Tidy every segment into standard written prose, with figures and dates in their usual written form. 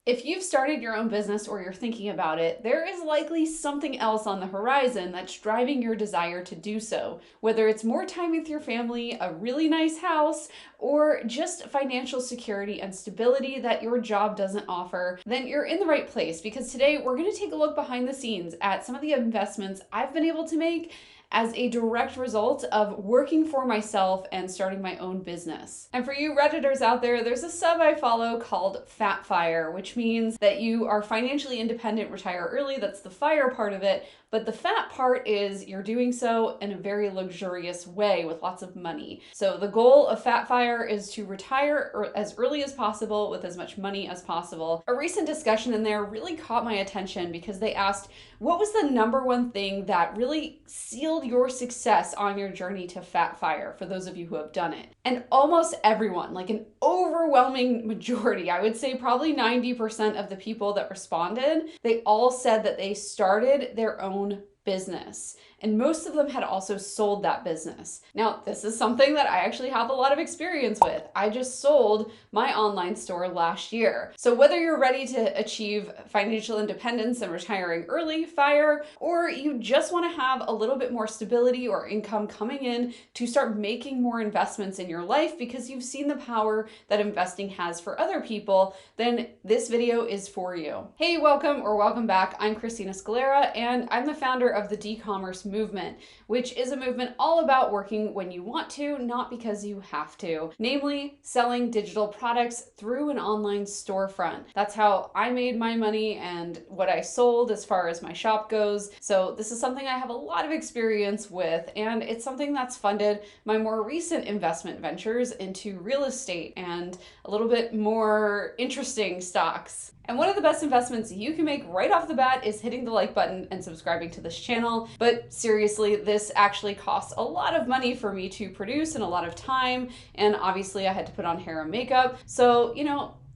If you've started your own business or you're thinking about it, there is likely something else on the horizon that's driving your desire to do so. Whether it's more time with your family, a really nice house, or just financial security and stability that your job doesn't offer, then you're in the right place because today we're going to take a look behind the scenes at some of the investments I've been able to make as a direct result of working for myself and starting my own business. And for you Redditors out there, there's a sub I follow called Fat Fire, which means that you are financially independent, retire early. That's the fire part of it. But the fat part is you're doing so in a very luxurious way with lots of money. So the goal of Fat Fire is to retire as early as possible with as much money as possible. A recent discussion in there really caught my attention because they asked, what was the number one thing that really sealed your success on your journey to Fat Fire for those of you who have done it? And almost everyone, like an overwhelming majority, I would say probably 90% of the people that responded, they all said that they started their own business. And most of them had also sold that business. Now, this is something that I actually have a lot of experience with. I just sold my online store last year. So whether you're ready to achieve financial independence and retiring early, FIRE, or you just want to have a little bit more stability or income coming in to start making more investments in your life because you've seen the power that investing has for other people, then this video is for you. Hey, welcome back. I'm Christina Scalera, and I'm the founder of the D-Commerce movement, which is a movement all about working when you want to, not because you have to, namely selling digital products through an online storefront. That's how I made my money and what I sold as far as my shop goes. So this is something I have a lot of experience with, and it's something that's funded my more recent investment ventures into real estate and a little bit more interesting stocks. And one of the best investments you can make right off the bat is hitting the like button and subscribing to this channel. But seriously, this actually costs a lot of money for me to produce and a lot of time. And obviously I had to put on hair and makeup. So,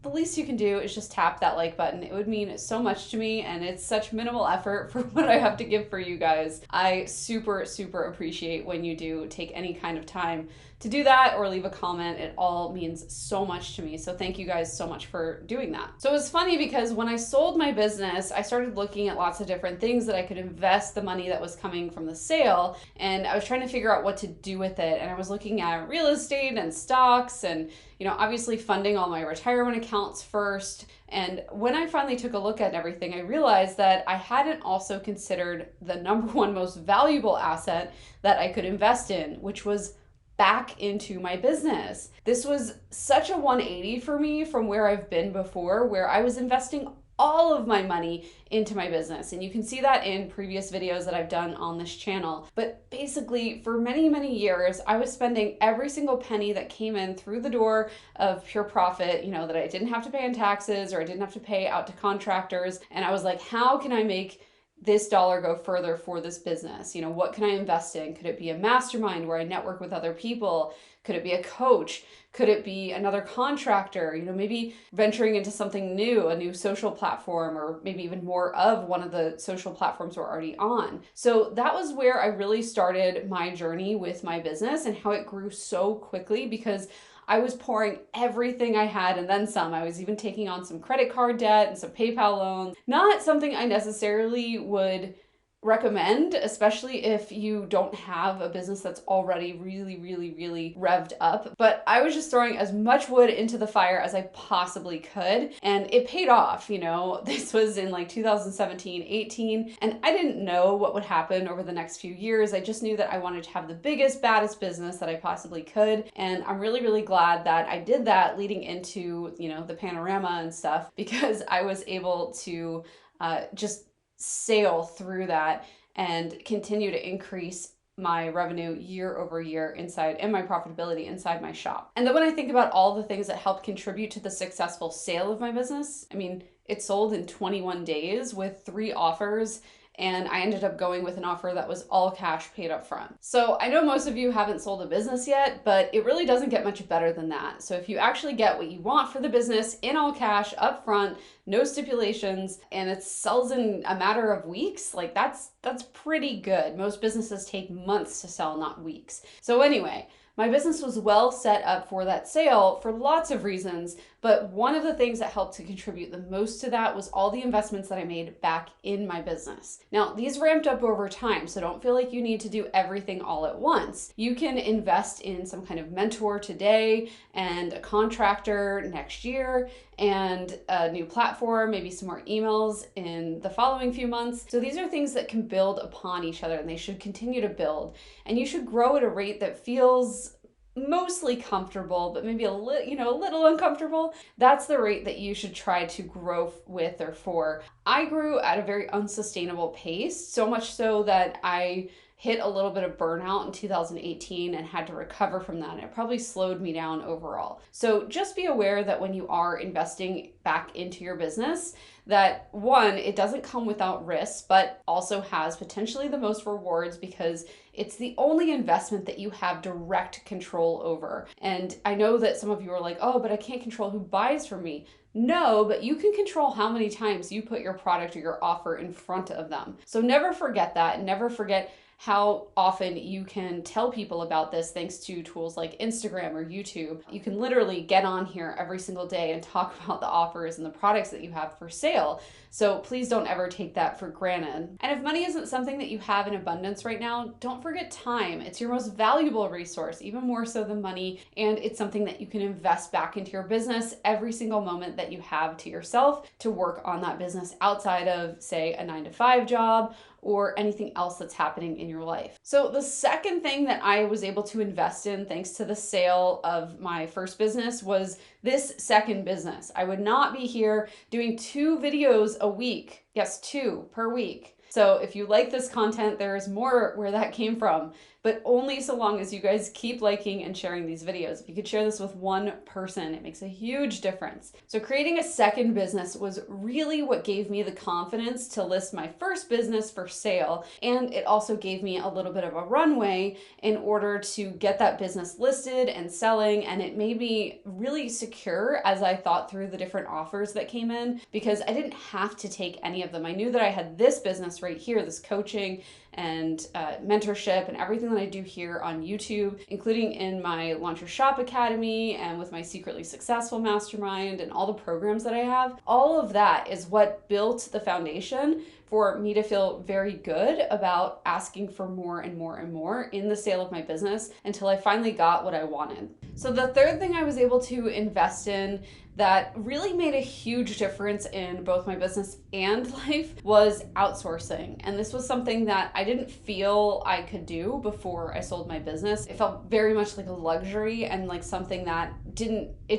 the least you can do is just tap that like button. It would mean so much to me, and it's such minimal effort for what I have to give for you guys. I super appreciate when you do take any kind of time to do that or leave a comment. It all means so much to me. So thank you guys so much for doing that. So it was funny because when I sold my business, I started looking at lots of different things that I could invest the money that was coming from the sale. And I was trying to figure out what to do with it. And I was looking at real estate and stocks and, obviously funding all my retirement accounts first. And when I finally took a look at everything, I realized that I hadn't also considered the number one most valuable asset that I could invest in, which was back into my business. This was such a 180 for me from where I've been before, where I was investing all of my money into my business. And you can see that in previous videos that I've done on this channel. But basically, for many years, I was spending every single penny that came in through the door of pure profit, that I didn't have to pay in taxes or I didn't have to pay out to contractors. And I was like, how can I make this dollar go further for this business? What can I invest in? Could it be a mastermind where I network with other people? Could it be a coach? Could it be another contractor? Maybe venturing into something new, a new social platform, or maybe even more of one of the social platforms we're already on. So that was where I really started my journey with my business and how it grew so quickly because I was pouring everything I had and then some. I was even taking on some credit card debt and some PayPal loans. Not something I necessarily would recommend, especially if you don't have a business that's already really revved up. But I was just throwing as much wood into the fire as I possibly could, and it paid off. This was in like 2017, 18, and I didn't know what would happen over the next few years. I just knew that I wanted to have the biggest, baddest business that I possibly could, and I'm really glad that I did that leading into, the panorama and stuff, because I was able to just sail through that and continue to increase my revenue year over year inside and my profitability inside my shop. And then when I think about all the things that helped contribute to the successful sale of my business, it sold in 21 days with 3 offers, and I ended up going with an offer that was all cash paid up front. So I know most of you haven't sold a business yet, but it really doesn't get much better than that. So if you actually get what you want for the business in all cash up front, no stipulations, and it sells in a matter of weeks, that's pretty good. Most businesses take months to sell, not weeks. So anyway, My business was well set up for that sale for lots of reasons, but one of the things that helped to contribute the most to that was all the investments that I made back in my business. Now, these ramped up over time, so don't feel like you need to do everything all at once. You can invest in some kind of mentor today and a contractor next year and a new platform, maybe some more emails in the following few months. So these are things that can build upon each other and they should continue to build. And you should grow at a rate that feels mostly comfortable, but maybe a little uncomfortable. That's the rate that you should try to grow with or for. I grew at a very unsustainable pace, so much so that I hit a little bit of burnout in 2018 and had to recover from that. It probably slowed me down overall. So just be aware that when you are investing back into your business, that one, it doesn't come without risks, but also has potentially the most rewards because it's the only investment that you have direct control over. And I know that some of you are like, oh, but I can't control who buys from me. No, but you can control how many times you put your product or your offer in front of them. So never forget that, and never forget how often you can tell people about this thanks to tools like Instagram or YouTube. You can literally get on here every single day and talk about the offers and the products that you have for sale. So please don't ever take that for granted. And if money isn't something that you have in abundance right now, don't forget time. It's your most valuable resource, even more so than money. And it's something that you can invest back into your business every single moment that you have to yourself to work on that business outside of, say, a 9-to-5 job or anything else that's happening in your life. So the second thing that I was able to invest in thanks to the sale of my first business was this second business. I would not be here doing 2 videos a week. Yes, 2 per week. So if you like this content, there is more where that came from, but only so long as you guys keep liking and sharing these videos. If you could share this with one person, it makes a huge difference. So creating a second business was really what gave me the confidence to list my first business for sale. And it also gave me a little bit of a runway in order to get that business listed and selling. And it made me really secure as I thought through the different offers that came in, because I didn't have to take any of them. I knew that I had this business right here, this coaching and mentorship and everything that I do here on YouTube, including in my Launch Your Shop Academy and with my Secretly Successful Mastermind and all the programs that I have. All of that is what built the foundation for me to feel very good about asking for more and more and more in the sale of my business until I finally got what I wanted. So the third thing I was able to invest in that really made a huge difference in both my business and life was outsourcing. And this was something that I didn't feel I could do before I sold my business. It felt very much like a luxury and like something that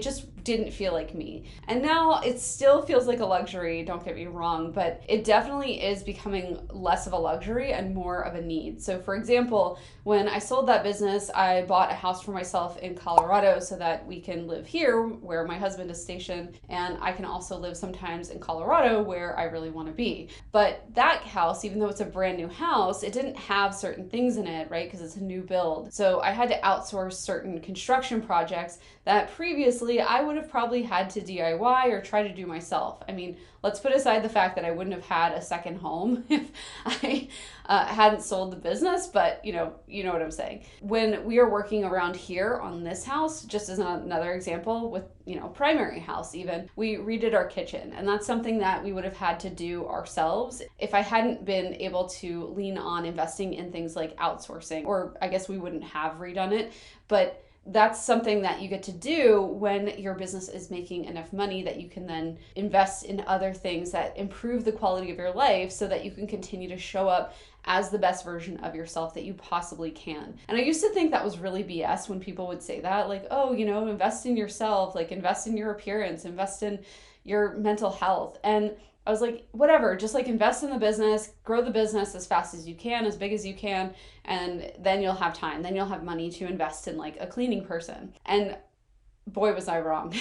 just didn't feel like me. And now it still feels like a luxury, don't get me wrong, but it definitely is becoming less of a luxury and more of a need. So for example, when I sold that business, I bought a house for myself in Colorado so that we can live here where my husband is stationed, and I can also live sometimes in Colorado where I really want to be. But that house, even though it's a brand new house, it didn't have certain things in it, right? Because it's a new build. So I had to outsource certain construction projects that previously I would have probably had to DIY or try to do myself. I mean, let's put aside the fact that I wouldn't have had a second home if I hadn't sold the business, but you know what I'm saying. When we are working around here on this house, just as another example with, primary house even, we redid our kitchen, and that's something that we would have had to do ourselves if I hadn't been able to lean on investing in things like outsourcing, or I guess we wouldn't have redone it, but that's something that you get to do when your business is making enough money that you can then invest in other things that improve the quality of your life so that you can continue to show up as the best version of yourself that you possibly can. And I used to think that was really BS when people would say that, like, oh, invest in yourself, like invest in your appearance, invest in your mental health. And I was like, whatever, just like invest in the business, grow the business as fast as you can, as big as you can, and then you'll have time. Then you'll have money to invest in like a cleaning person. And boy, was I wrong.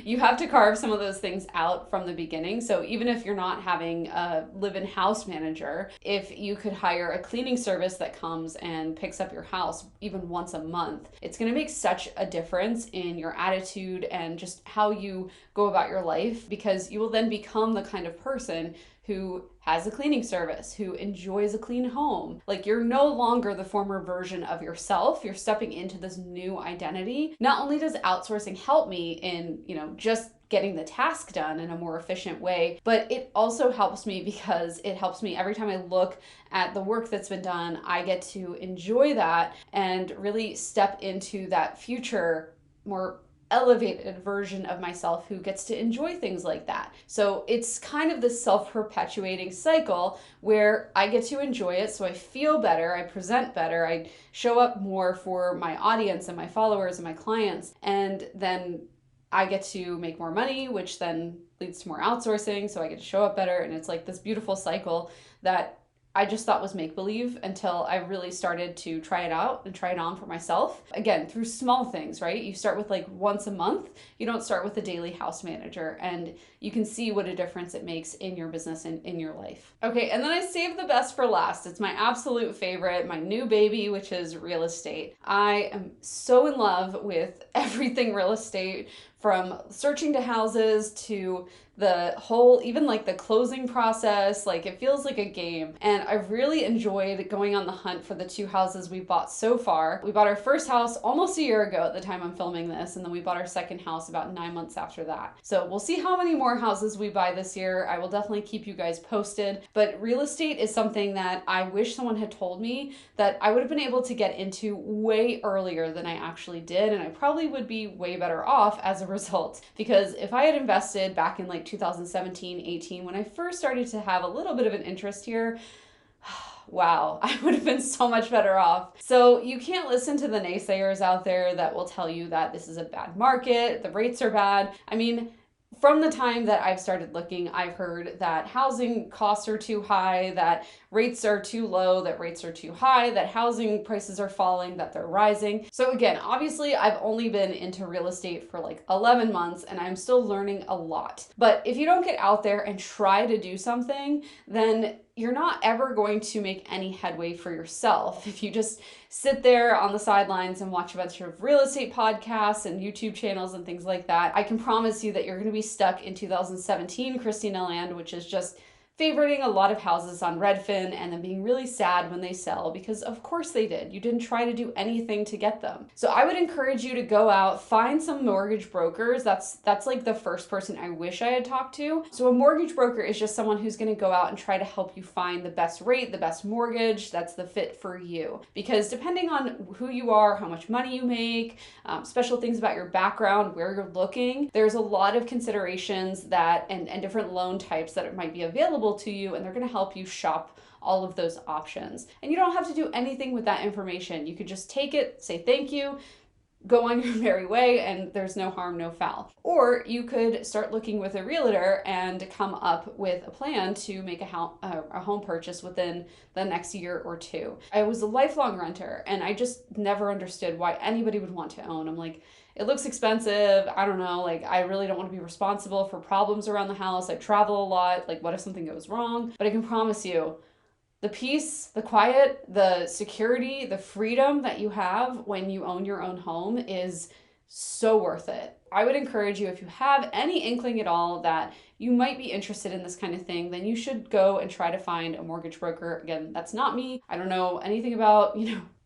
You have to carve some of those things out from the beginning. So even if you're not having a live-in house manager, if you could hire a cleaning service that comes and picks up your house even once a month, it's going to make such a difference in your attitude and just how you go about your life, because you will then become the kind of person who has a cleaning service, who enjoys a clean home. Like, you're no longer the former version of yourself. You're stepping into this new identity. Not only does outsourcing help me in, just getting the task done in a more efficient way, but it also helps me because it helps me every time I look at the work that's been done. I get to enjoy that and really step into that future, more elevated version of myself who gets to enjoy things like that. So it's kind of this self-perpetuating cycle where I get to enjoy it, so I feel better, I present better, I show up more for my audience and my followers and my clients, and then I get to make more money, which then leads to more outsourcing, so I get to show up better, and it's like this beautiful cycle that I just thought was make-believe until I really started to try it out and try it on for myself. Again, through small things, right? You start with like once a month. You don't start with a daily house manager, and you can see what a difference it makes in your business and in your life. Okay, and then I saved the best for last. It's my absolute favorite, my new baby, which is real estate. I am so in love with everything real estate, from searching to houses to the whole, even like the closing process. Like, it feels like a game. And I've really enjoyed going on the hunt for the 2 houses we bought so far. We bought our first house almost a year ago at the time I'm filming this, and then we bought our second house about 9 months after that. So we'll see how many more houses we buy this year. I will definitely keep you guys posted. But real estate is something that I wish someone had told me that I would have been able to get into way earlier than I actually did, and I probably would be way better off as a result. Because if I had invested back in like 2017, 18, when I first started to have a little bit of an interest here, wow, I would have been so much better off. So you can't listen to the naysayers out there that will tell you that this is a bad market, the rates are bad. I mean, from the time that I've started looking, I've heard that housing costs are too high, that rates are too low, that rates are too high, that housing prices are falling, that they're rising. So again, obviously I've only been into real estate for like 11 months and I'm still learning a lot. But if you don't get out there and try to do something, then you're not ever going to make any headway for yourself. If you just sit there on the sidelines and watch a bunch of real estate podcasts and YouTube channels and things like that, I can promise you that you're going to be stuck in 2017 Christina land, which is just favoriting a lot of houses on Redfin and then being really sad when they sell, because of course they did. You didn't try to do anything to get them. So I would encourage you to go out, find some mortgage brokers. That's like the first person I wish I had talked to. So a mortgage broker is just someone who's going to go out and try to help you find the best rate, the best mortgage that's the fit for you. Because depending on who you are, how much money you make, special things about your background, where you're looking, there's a lot of considerations that and different loan types that might be available to you, and they're going to help you shop all of those options. And you don't have to do anything with that information. You could just take it, say thank you, go on your merry way, and there's no harm, no foul. Or you could start looking with a realtor and come up with a plan to make a home purchase within the next year or 2. I was a lifelong renter, and I just never understood why anybody would want to own. I'm like, it looks expensive. I don't know. Like, I really don't want to be responsible for problems around the house. I travel a lot. Like, what if something goes wrong? But I can promise you, the peace, the quiet, the security, the freedom that you have when you own your own home is so worth it. I would encourage you, if you have any inkling at all that you might be interested in this kind of thing, then you should go and try to find a mortgage broker. Again, that's not me. I don't know anything about,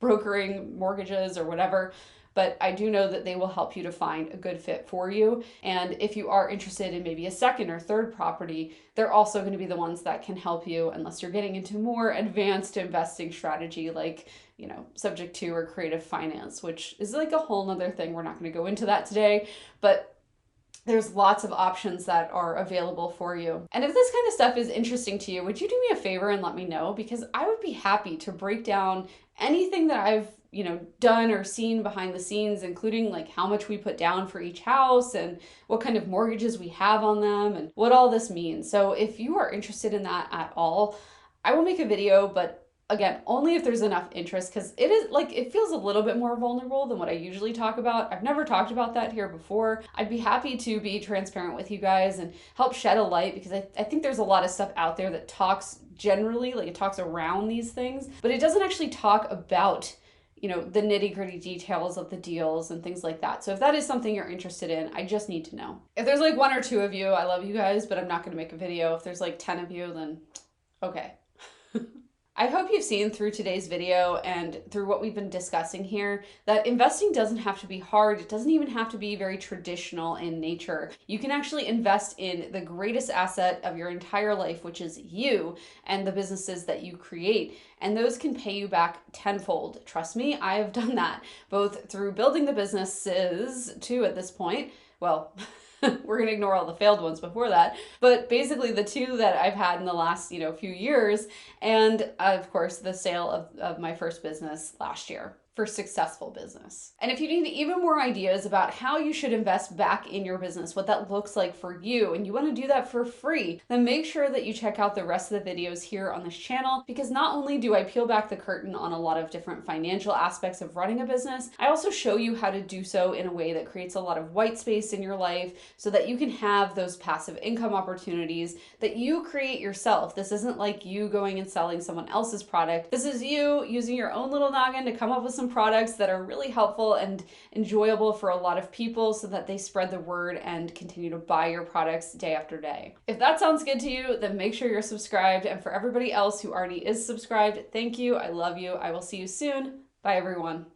brokering mortgages or whatever, but I do know that they will help you to find a good fit for you. And if you are interested in maybe a second or third property, they're also going to be the ones that can help you, unless you're getting into more advanced investing strategy like, subject to or creative finance, which is like a whole nother thing. We're not going to go into that today, but there's lots of options that are available for you. And if this kind of stuff is interesting to you, would you do me a favor and let me know? Because I would be happy to break down anything that I've done or seen behind the scenes, including like how much we put down for each house and what kind of mortgages we have on them and what all this means. So if you are interested in that at all, I will make a video, but again, only if there's enough interest, because it feels a little bit more vulnerable than what I usually talk about. I've never talked about that here before. I'd be happy to be transparent with you guys and help shed a light, because I think there's a lot of stuff out there that talks generally, like it talks around these things, but it doesn't actually talk about the nitty-gritty details of the deals and things like that. So if that is something you're interested in, I just need to know. If there's like one or two of you, I love you guys, but I'm not going to make a video. If there's like 10 of you, then okay. I hope you've seen through today's video and through what we've been discussing here that investing doesn't have to be hard. It doesn't even have to be very traditional in nature. You can actually invest in the greatest asset of your entire life, which is you and the businesses that you create. And those can pay you back tenfold. Trust me, I have done that, both through building the businesses too at this point. Well, we're going to ignore all the failed ones before that. But basically the two that I've had in the last, few years, and of course the sale of my first business last year. For successful business. And if you need even more ideas about how you should invest back in your business, what that looks like for you, and you want to do that for free, then make sure that you check out the rest of the videos here on this channel, because not only do I peel back the curtain on a lot of different financial aspects of running a business, I also show you how to do so in a way that creates a lot of white space in your life so that you can have those passive income opportunities that you create yourself. This isn't like you going and selling someone else's product. This is you using your own little noggin to come up with some products that are really helpful and enjoyable for a lot of people so that they spread the word and continue to buy your products day after day. If that sounds good to you, then make sure you're subscribed. And for everybody else who already is subscribed, thank you. I love you. I will see you soon. Bye, everyone.